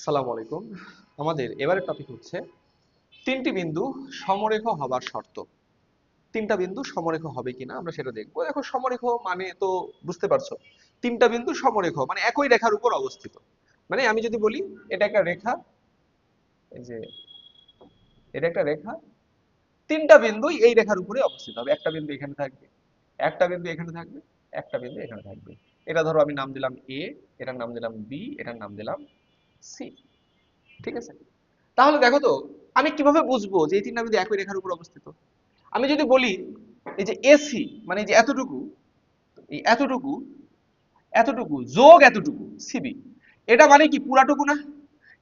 আসসালামু আলাইকুম। আমাদের এবারের টপিক হচ্ছে তিনটি বিন্দু সমরেখ হবার শর্ত। তিনটা বিন্দু সমরেখ হবে কিনা আমরা সেটা দেখবো। দেখো, সমরেখ মানে তো বুঝতে পারছো, তিনটা বিন্দু সমরেখ মানে একই রেখার উপর অবস্থিত। মানে আমি যদি বলি এটা একটা রেখা, এই যে এটা একটা রেখা, তিনটা বিন্দু এই রেখার উপরে অবস্থিত হবে। একটা বিন্দু এখানে থাকবে, একটা বিন্দু এখানে থাকবে, একটা বিন্দু এখানে থাকবে। এটা ধরো আমি নাম দিলাম এ, এটার নাম দিলাম বি, এটার নাম দিলাম সি। ঠিক আছে? তাহলে দেখো তো, আমি কিভাবে বুঝবো যে এই তিনটা বিন্দু একই রেখার উপর অবস্থিত? আমি যদি বলি এই যে এসি মানে এই যে এতটুকু, এই এতটুকু, এতটুকু যোগ এতটুকু সিবি, এটা মানে কি পুরাটুকু না?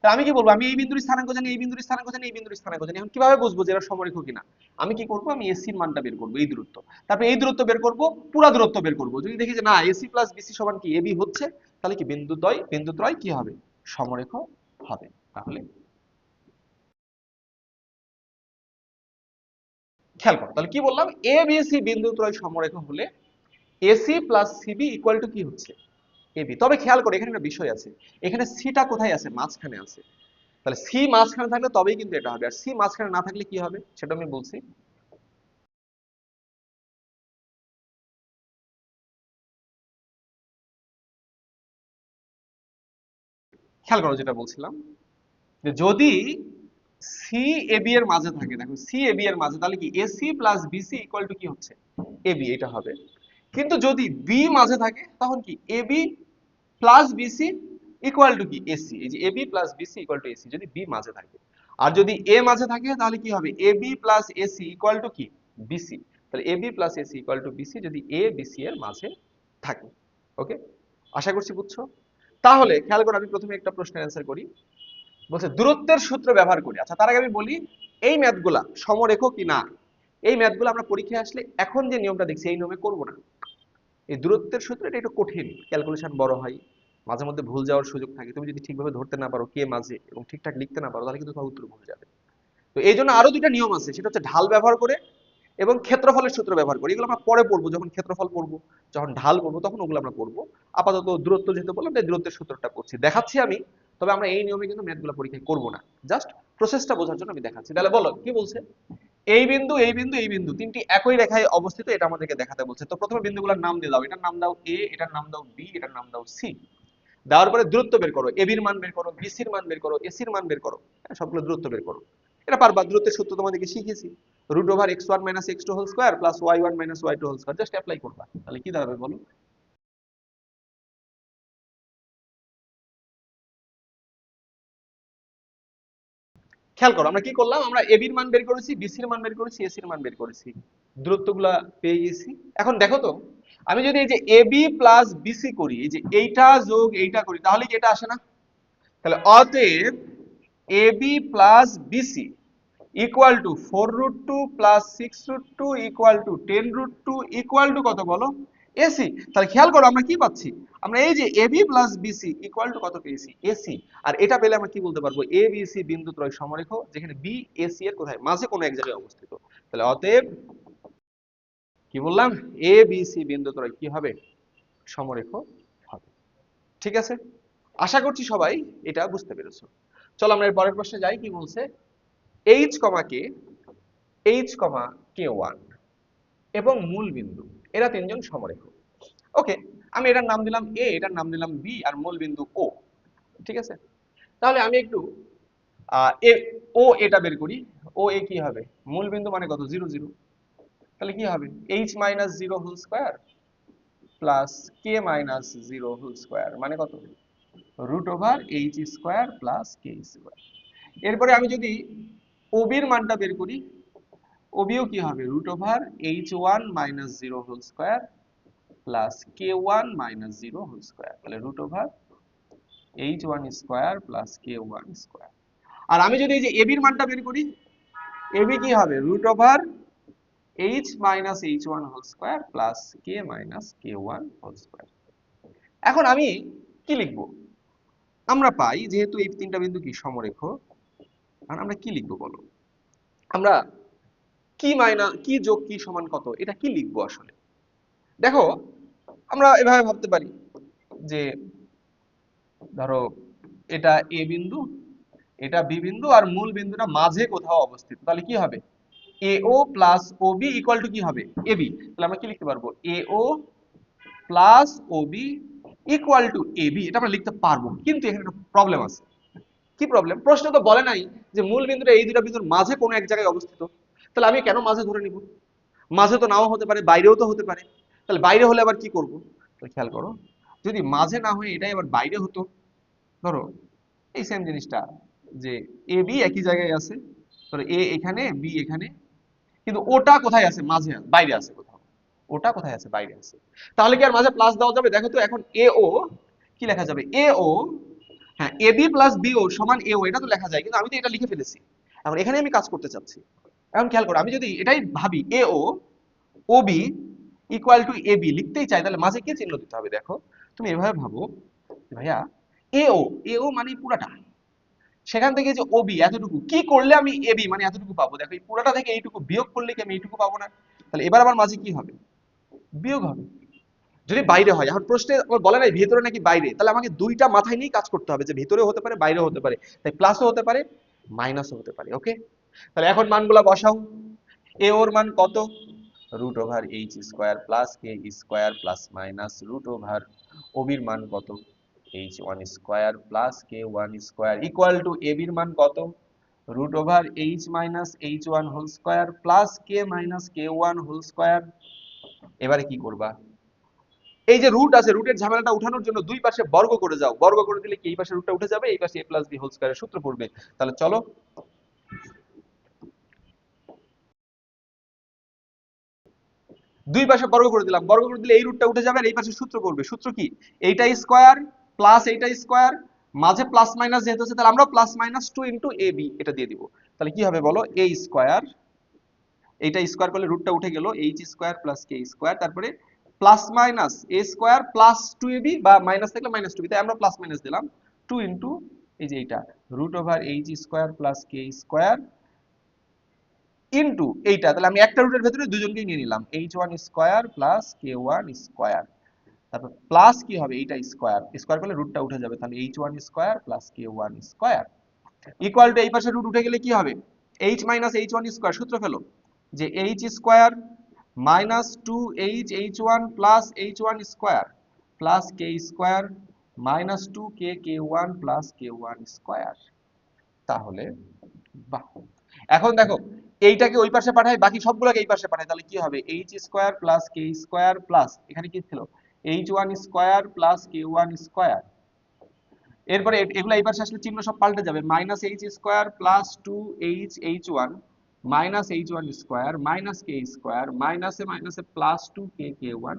তা আমি কি বলবো, আমি এই বিন্দুর স্থানাঙ্ক জানি, এই বিন্দুর স্থানাঙ্ক জানি, এই বিন্দুর স্থানাঙ্ক জানি, এখন কিভাবে বুঝবো যে এরা সমরেখ কিনা? আমি কি করবো, আমি এসির মানটা বের করবো, এই দূরত্ব, তারপরে এই দূরত্ব বের করবো, পুরা দূরত্ব বের করবো। যদি দেখি যে না এসি প্লাস বিসি সমান কি এবি হচ্ছে, তাহলে কি বিন্দুদ্বয় কি হবে, সমরেখ হবে। তাহলে খেয়াল করো, তাহলে কি বললাম, এ বি সি বিন্দুত্রয় সমরেখ হলে AC plus CB equal to কি হচ্ছে, এবি। তবে খেয়াল করো, এখানে একটা বিষয় আছে, এখানে সিটা কোথায় আছে, মাঝখানে আছে। তাহলে সি মাঝখানে থাকলে তবেই কিন্তু এটা হবে, আর সি মাঝখানে না থাকলে কি হবে সেটা আমি বলছি। খেয়াল করো যেটা বলছিলাম, যে যদি সি এবি এর মাঝে থাকে, দেখো সি এবি এর মাঝে, তাহলে কি AC plus BC equal to কি হচ্ছে, এবি, এটা হবে। কিন্তু যদি বি মাঝে থাকে তখন কি AB plus BC equal to কি এসি। এই যে AB plus BC equal to AC যদি বি মাঝে থাকে। আর যদি এ মাঝে থাকে তাহলে কি হবে, AB plus AC equal to কি বিসি। তাহলে AB plus AC equal to BC যদি এ বিসি এর মাঝে থাকে। ওকে, আশা করছি বুঝছো। তাহলে খেয়াল করো, আমি প্রথমে একটা প্রশ্নের অ্যান্সার করি। বলছে দূরত্বের সূত্র ব্যবহার করি। আচ্ছা, তার আগে আমি বলি এই ম্যাথগুলা সমরেখ কি না, এই ম্যাথগুলো আমরা পরীক্ষায় আসলে এখন যে নিয়মটা দেখছি এই নিয়মে করব না। এই দূরত্বের সূত্র এটা একটু কঠিন, ক্যালকুলেশন বড় হয়, মাঝে মধ্যে ভুল যাওয়ার সুযোগ থাকে। তুমি যদি ঠিকভাবে ধরতে না পারো কে মাঝে এবং ঠিকঠাক লিখতে না পারো, তাহলে কিন্তু তোমার উত্তর ভুল যাবে। তো এই জন্য আরো দুইটা নিয়ম আছে, সেটা হচ্ছে ঢাল ব্যবহার করে এবং ক্ষেত্রফলের সূত্র ব্যবহার করে। এগুলো আমরা পরে পড়বো, যখন ক্ষেত্রফল পড়বো, যখন ঢাল পড়বো তখন ওগুলো আমরা পড়বো। আপাতত দূরত্ব যেহেতু বললাম, তাই দূরত্বের সূত্রটা করছি, দেখাচ্ছি আমি। তবে আমরা এই নিয়মে কিন্তু ম্যাথগুলো পরীক্ষায় করবো না, জাস্ট প্রসেসটা বোঝার জন্য আমি দেখাচ্ছি। তাহলে বলো কি বলছে, এই বিন্দু এই বিন্দু এই বিন্দু তিনটি একই রেখায় অবস্থিত, এটা আমাদেরকে দেখাতে বলছে। তো প্রথমে বিন্দুগুলোর নাম দিয়ে দাও, এটার নাম দাও এ, এটার নাম দাও বি, এটার নাম দাও সি। দেওয়ার পরে দূরত্ব বের করো, এবির মান বের করো, বিসির মান বের করো, এসির মান বের করো। হ্যাঁ, সবগুলো দূরত্ব বের করো। এটা পারবা, দূরত্বের সূত্র তোমাদেরকে শিখিয়েছি, root over x one minus x two whole square plus y one minus y two whole square, just apply করবা। তাহলে কি দাঁড়াবে বলো। খেয়াল করো, আমরা কি করলাম, আমরা এবির মান বের করেছি, বিসির মান বের করেছি, এসির মান বের করেছি, দূরত্বগুলা পেয়ে গেছি। এখন দেখো তো, আমি যদি এই যে এবি প্লাস বিসি করি, এই যে এইটা যোগ এইটা করি, তাহলে কি এটা আসে না? তাহলে অতএব AB plus BC equal to 4√2 plus 6√2 equal to 10√2 equal to কত বলো, এসি। তাহলে খেয়াল করো আমরা কি পাচ্ছি, আমরা এই যে AB plus BC equal to কত পেয়েছি, এসি। আর এটা পেলে আমরা কি বলতে পারবো, এ বি সি বিন্দু ত্রয় সমরেখ, যেখানে বি এসি এর কোথায়, মাঝে কোনো এক জায়গায় অবস্থিত। তাহলে অতএব কি বললাম, এ বি সি বিন্দু ত্রয় কি হবে, সমরেখ হবে। ঠিক আছে, আশা করছি সবাই এটা বুঝতে পেরেছো। চলো আমরা এর পরের প্রশ্নে যাই। কি বলছে, এইচ কমা কে, এইচ কমা কে ওয়ান এবং মূল বিন্দু, এরা তিনজন সমরেখ। ওকে, আমি এটার নাম দিলাম এ, এটার নাম দিলাম বি, আর মূল বিন্দু ও। ঠিক আছে, তাহলে আমি একটু এ ও এটা বের করি। ও এ কি হবে, মূল বিন্দু মানে কত, 0 0। তাহলে কি হবে, H minus zero whole square plus K minus zero whole square মানে কত, root over H square plus K square. এরপরে আমি যদি ওবির মানটা বের করি, ওবিও কি হবে, root over H one minus zero whole square plus K one minus zero whole square. তাহলে root over H one square plus K one square. আর আমি যদি এই যে এবির মানটা বের করি, এবি কি হবে, root over H minus H one whole square plus K minus K one whole square. এখন আমি কি লিখবো, আমরা পাই যেহেতু এই তিনটা বিন্দু কি সমরেখ, আর আমরা কি লিখবো বলো, আমরা কি মাইনাস কি যোগ কি সমান কত, এটা কি লিখবো আসলে। দেখো, আমরা এভাবে ভাবতে পারি যে ধরো এটা এ বিন্দু, এটা বি বিন্দু, আর মূল বিন্দুটা মাঝে কোথাও অবস্থিত। তাহলে কি হবে, AO plus OB equal to কি হবে, AB। তাহলে আমরা কি লিখতে পারবো, AO plus OB equal to AB, এটা আমরা লিখতে পারবো। কিন্তু এখানে একটা প্রবলেম আছে। কি প্রবলেম? প্রশ্ন তো বলে নাই যে মূল বিন্দুটা এই দুটো বিন্দুর মাঝে কোনো এক জায়গায় অবস্থিত। তাহলে আমি কেন মাঝে ধরে নিব? মাঝে তো নাও হতে পারে, বাইরেও তো হতে পারে। তাহলে বাইরে হলে আবার কি করব? তাহলে খেয়াল করো, যদি মাঝে না হয়ে এটাই আবার বাইরে হতো, ধরো এই সেম জিনিসটা, যে এ বি একই জায়গায় আছে, ধরো এ এখানে, বি এখানে, কিন্তু ওটা কোথায় আছে, মাঝে বাইরে আছে কোথাও। ওটা কোথায় আছে, বাইরে আছে। তাহলে কি আর মাঝে প্লাস দেওয়া যাবে? দেখো তো, এখন এ ও কি লেখা যাবে, এ ও, হ্যাঁ এ বি প্লাস বি ও সমান এ ও, এটা তো লেখা যায়, কিন্তু আমি তো এটা লিখে ফেলেছি। এখন এখানে আমি কাজ করতে চাচ্ছি। এখন খেয়াল করো, আমি যদি এটাই ভাবি A O O B equal to A B লিখতেই চাই, তাহলে মাঝে কি চিহ্ন দিতে হবে? দেখো তুমি এভাবে ভাবো, ভাইয়া এ ও, এ ও মানে পুরাটা, সেখান থেকে যে ওবি এতটুকু কি করলে আমি এবি মানে এতটুকু পাবো? দেখো এই পুরোটা থেকে এইটুকু বিয়োগ করলে কি আমি এইটুকু পাবো না? তাহলে এবার আমার মাঝে কি হবে, বিয়োগ হবে। যদি বাইরে হয়, এখন প্রশ্নে আমার বলে নাই ভেতরে নাকি বাইরে, তাহলে আমাকে দুইটা মাথায় নিয়ে কাজ করতে হবে, যে ভেতরেও হতে পারে বাইরেও হতে পারে, তাই প্লাসও হতে পারে মাইনাসও হতে পারে। ওকে, তাহলে এখন মানগুলা বসাও। এ ওর মান কত, root over H square plus K square plus minus root over ওবির মান কত, H one square plus K one square equal to এবির মান কত, root over H minus H one whole square plus K minus K one whole square. এবারে কি করবা, এই যে রুট আছে, রুটের ঝামেলাটা উঠানোর জন্য দুই পাশে বর্গ করে যাও, বর্গ করে দিলে কি এই পাশে রুটটা উঠে যাবে, এই পাশে এ প্লাস বি হোল স্কোয়ারের সূত্র পড়বে। তাহলে চলো, দুই পাশে বর্গ করে দিলাম, বর্গ করে দিলে এই রুটটা উঠে যাবে আর এই পাশে সূত্র পড়বে। সূত্র কি, এইটা স্কোয়ার প্লাস এইটা স্কোয়ার, মাঝে প্লাস মাইনাস যেহেতু আছে, তাহলে আমরা plus minus 2 into A B এটা দিয়ে দিব। তাহলে কি হবে বলো, এ স্কোয়ার, এইটা স্কোয়ার করলে রুটটা উঠে গেল, H square plus K square, তারপরে প্লাস মাইনাস এ স্কোয়ার প্লাস 2ab, বা মাইনাস থাকলে মাইনাস 2b, তাই আমরা প্লাস মাইনাস দিলাম 2 ইনটু এই যে এইটা root over H square plus K square into এইটা। তাহলে আমি একটা রুটের ভেতরে দুজনকেই নিয়ে নিলাম, H one square plus K one square, তারপর প্লাস কি হবে, এইটা স্কোয়ার, স্কোয়ার করলে রুটটা উঠে যাবে, তাহলে H one square plus K one square equal to এই পাশে রুট উঠে গেলে কি হবে, H minus H one square, সূত্র ফেলো, যে H square minus two H H one plus H one square plus K square minus two K কে one plus K one square. তাহলে বাহ, এখন দেখো এইটাকে ওই পাশে পাঠাই, বাকি সবগুলোকে এই পাশে পাঠাই, তাহলে কি হবে, H square plus K square plus এখানে কি ছিল, H one square plus K one square. এরপরে এগুলো এই পাশে আসলে চিহ্ন সব পাল্টে যাবে, minus H square plus two H H one minus H one square minus K square মাইনাসে মাইনাসে প্লাস টু কে কে one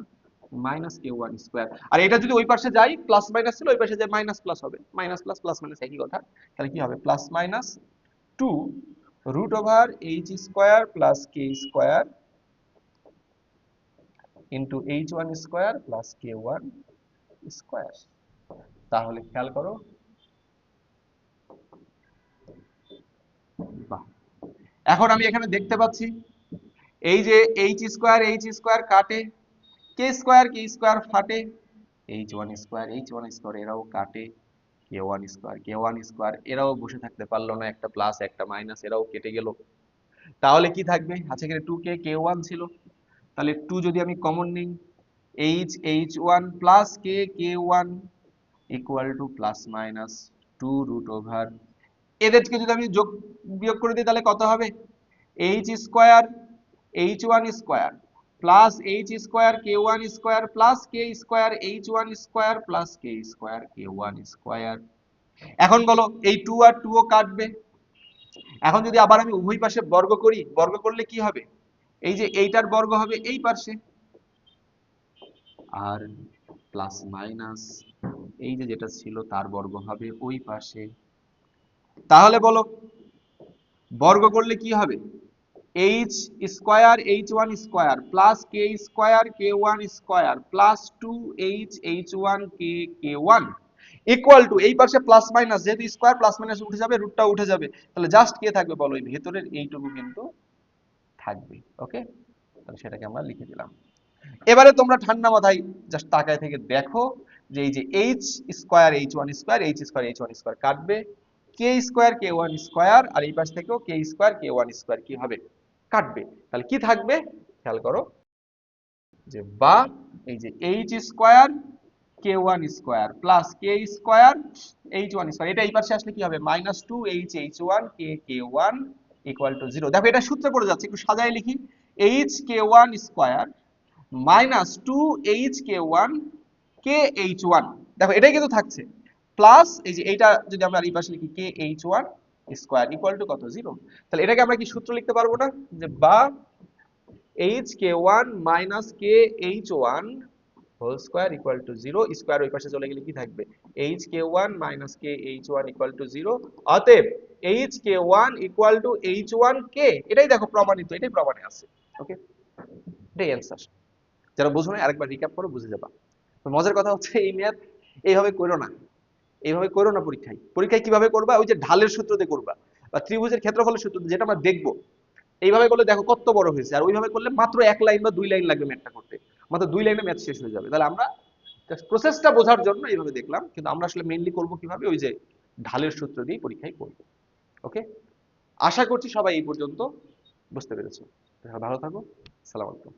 minus K one square. আর এটা যদি ওই পাশে যাই, প্লাস মাইনাস ছিল, ওই পাশে যায় মাইনাস প্লাস হবে, মাইনাস প্লাস প্লাস মাইনাস একই কথা। তাহলে কি হবে, plus minus two root over H square plus K square into H one square plus K one square. তাহলে খেয়াল করো, বাহ, এখন আমি এখানে দেখতে পাচ্ছি এই যে এইচ স্কোয়ার কাটে, কে স্কোয়ার ফাটে, এইচ ওয়ান স্কোয়ার এরাও কাটে, কে ওয়ান স্কোয়ার এরাও বসে থাকতে পারলো না, একটা প্লাস একটা মাইনাস এরাও কেটে গেল। তাহলে কি থাকবে, আছে এখানে টু কে কে ওয়ান ছিল, তাহলে টু যদি আমি কমন নিই, H one plus k K one equal to plus minus two root over, এদেরকে যদি আমি যোগ বিয়োগ করে দিই তাহলে কত হবে, H square H one square plus H square K one square plus K square H one square plus K square K one square. এখন বলো এই টু আর টু ও কাটবে। এখন যদি আবার আমি উভয় পাশে বর্গ করি, বর্গ করলে কি হবে, এই যে এইটার বর্গ হবে এই পাশে, আর প্লাস মাইনাস এই যে যেটা ছিল তার বর্গ হবে ওই পাশে। তাহলে বলো বর্গ করলে কি হবে, H square H one square plus K square K one square plus two H H one K K one equal to এই পাশে প্লাস মাইনাস, যেহেতু স্কোয়ার প্লাস মাইনাস উঠে যাবে, রুটটা উঠে যাবে, তাহলে জাস্ট কে থাকবে বলো, এই ভেতরের এইটুকু কিন্তু থাকবে। ওকে, তাহলে সেটাকে আমরা লিখে দিলাম। এবারে তোমরা ঠান্ডা মাথায় জাস্ট তাকায় থেকে দেখো যে এই যে H square H one square H square H one square কাটবে, কে স্কোয়ার কে ওয়ান স্কোয়ার আর এই পাশ থেকেও কে স্কোয়ার কে ওয়ান স্কোয়ার কি হবে, কাটবে। তাহলে কি থাকবে খেয়াল করো, যে বা এই যে H square K one square plus K square H one square, এটা এই পাশে আসলে কি হবে, minus two H H one K K one equal to zero. দেখো এটা সূত্রে পড়ে যাচ্ছে, একটু সাজায় লিখি, H K one square minus two H K one K H one, দেখো এটাই কিন্তু থাকছে, প্লাস এই যে এইটা যদি আমরা এই পাশে লিখি কে H one square equal to কত, জিরো। তাহলে এটাকে আমরা কি সূত্র লিখতে পারবো না, যে বা H K one minus K H one whole square equal to zero, square ওই পাশে চলে গেলে কি থাকবে, H K one minus K H one equal to zero. অতএব H K one equal to H one K, এটাই দেখো প্রমাণিত, এটাই প্রমাণে আছে। ওকে, এটাই অ্যান্সার। যারা বুঝো না আরেকবার রিক্যাপ করো, বুঝে যাবা। তো মজার কথা হচ্ছে এই ম্যাথ এইভাবে করো না, এইভাবে করো না পরীক্ষায়। পরীক্ষায় কিভাবে করবা, ওই যে ঢালের সূত্র দিয়ে করবা বা ত্রিভুজের ক্ষেত্রফলের সূত্র দিয়ে, যেটা আমরা দেখবো। এইভাবে করলে দেখো কত বড় হয়েছে, আর ওইভাবে করলে মাত্র এক লাইন বা দুই লাইন লাগবে ম্যাথটা করতে, মাত্র দুই লাইনে ম্যাথ শেষ হয়ে যাবে। তাহলে আমরা প্রসেসটা বোঝার জন্য এইভাবে দেখলাম, কিন্তু আমরা আসলে মেইনলি করবো কিভাবে, ওই যে ঢালের সূত্র দিয়ে পরীক্ষায় করবো। ওকে, আশা করছি সবাই এই পর্যন্ত বুঝতে পেরেছো। ভালো থাকো, সালাম আলাইকুম।